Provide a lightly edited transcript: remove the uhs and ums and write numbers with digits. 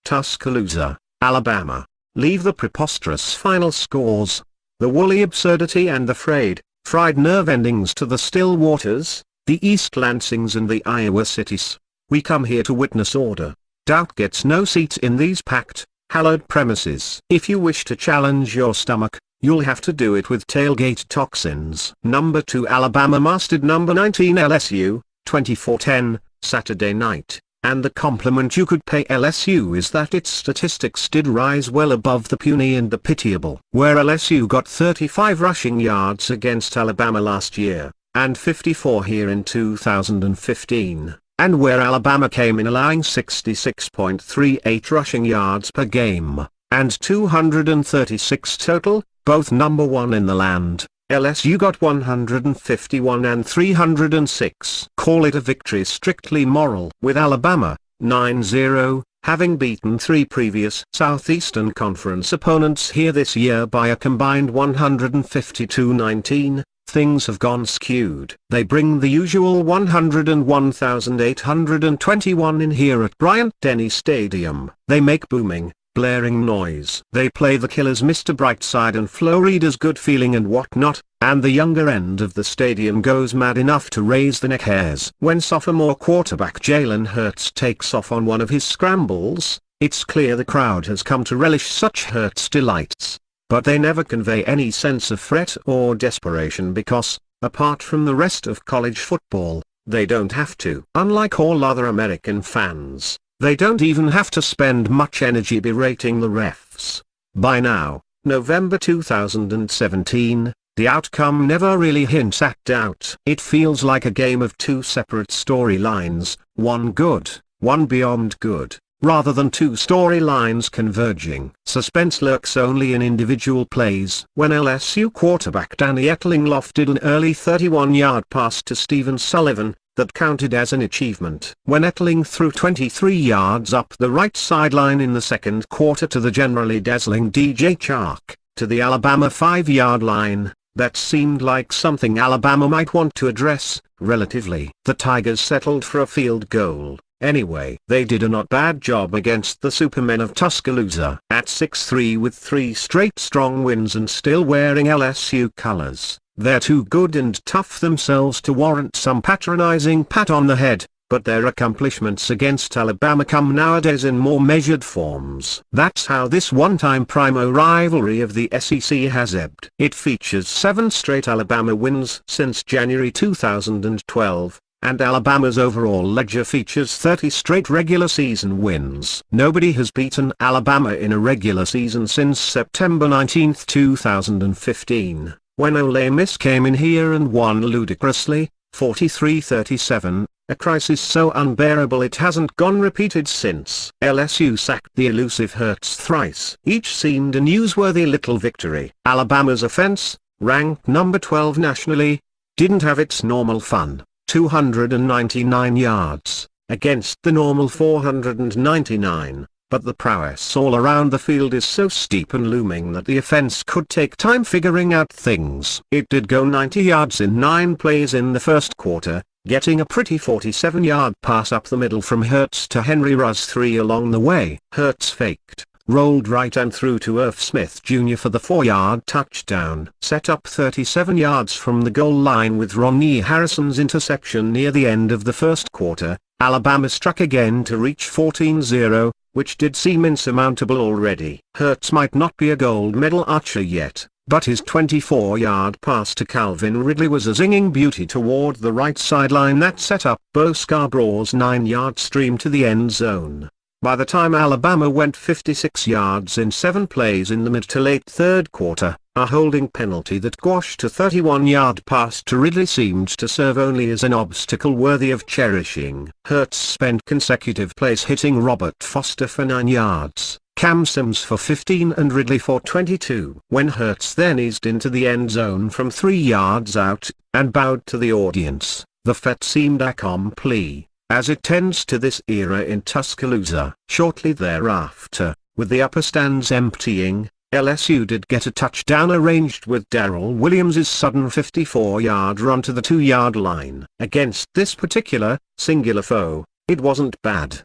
Tuscaloosa, Alabama. Leave the preposterous final scores, the woolly absurdity and the frayed, fried nerve endings to the Stillwaters, the East Lansings and the Iowa cities. We come here to witness order. Doubt gets no seat in these packed, hallowed premises. If you wish to challenge your stomach, you'll have to do it with tailgate toxins. Number 2 Alabama mastered number 19 LSU, 24-10, Saturday night. And the compliment you could pay LSU is that its statistics did rise well above the puny and the pitiable. Where LSU got 35 rushing yards against Alabama last year, and 54 here in 2015, and where Alabama came in allowing 66.38 rushing yards per game, and 236 total, both number 1 in the land. LSU got 151 and 306. Call it a victory strictly moral. With Alabama, 9-0, having beaten 3 previous Southeastern Conference opponents here this year by a combined 152-19, things have gone skewed. They bring the usual 101,821 in here at Bryant-Denny Stadium. They make booming, blaring noise. They play the Killers Mr. Brightside and Flo Rida's Good Feeling and whatnot, and the younger end of the stadium goes mad enough to raise the neck hairs. When sophomore quarterback Jalen Hurts takes off on one of his scrambles, it's clear the crowd has come to relish such Hurts delights. But they never convey any sense of fret or desperation because, apart from the rest of college football, they don't have to. Unlike all other American fans, they don't even have to spend much energy berating the refs. By now, November 2017, the outcome never really hints at doubt. It feels like a game of 2 separate storylines, one good, one beyond good, rather than 2 storylines converging. Suspense lurks only in individual plays. When LSU quarterback Danny Etling lofted an early 31-yard pass to Stephen Sullivan, that counted as an achievement. When Etling threw 23 yards up the right sideline in the second quarter to the generally dazzling DJ Chark, to the Alabama 5-yard line, that seemed like something Alabama might want to address, relatively. The Tigers settled for a field goal. Anyway, they did a not bad job against the Supermen of Tuscaloosa. At 6-3 with 3 straight strong wins and still wearing LSU colors, they're too good and tough themselves to warrant some patronizing pat on the head, but their accomplishments against Alabama come nowadays in more measured forms. That's how this one-time primo rivalry of the SEC has ebbed. It features 7 straight Alabama wins since January 2012. And Alabama's overall ledger features 30 straight regular season wins. Nobody has beaten Alabama in a regular season since September 19, 2015, when Ole Miss came in here and won ludicrously, 43-37, a crisis so unbearable it hasn't gone repeated since. LSU sacked the elusive Hurts thrice. Each seemed a newsworthy little victory. Alabama's offense, ranked number 12 nationally, didn't have its normal fun. 299 yards, against the normal 499, but the prowess all around the field is so steep and looming that the offense could take time figuring out things. It did go 90 yards in 9 plays in the first quarter, getting a pretty 47-yard pass up the middle from Hurts to Henry Ruggs 3 along the way. Hurts faked, rolled right and threw to Irv Smith Jr. for the 4-yard touchdown. Set up 37 yards from the goal line with Ronnie Harrison's interception near the end of the first quarter, Alabama struck again to reach 14-0, which did seem insurmountable already. Hurts might not be a gold medal archer yet, but his 24-yard pass to Calvin Ridley was a zinging beauty toward the right sideline that set up Bo Scarborough's 9-yard stream to the end zone. By the time Alabama went 56 yards in 7 plays in the mid to late third quarter, a holding penalty that quashed a 31-yard pass to Ridley seemed to serve only as an obstacle worthy of cherishing. Hurts spent consecutive plays hitting Robert Foster for 9 yards, Cam Sims for 15 and Ridley for 22. When Hurts then eased into the end zone from 3 yards out, and bowed to the audience, the fete seemed accompli, as it tends to this era in Tuscaloosa. Shortly thereafter, with the upper stands emptying, LSU did get a touchdown arranged with Darrell Williams' sudden 54-yard run to the 2-yard line. Against this particular, singular foe, it wasn't bad.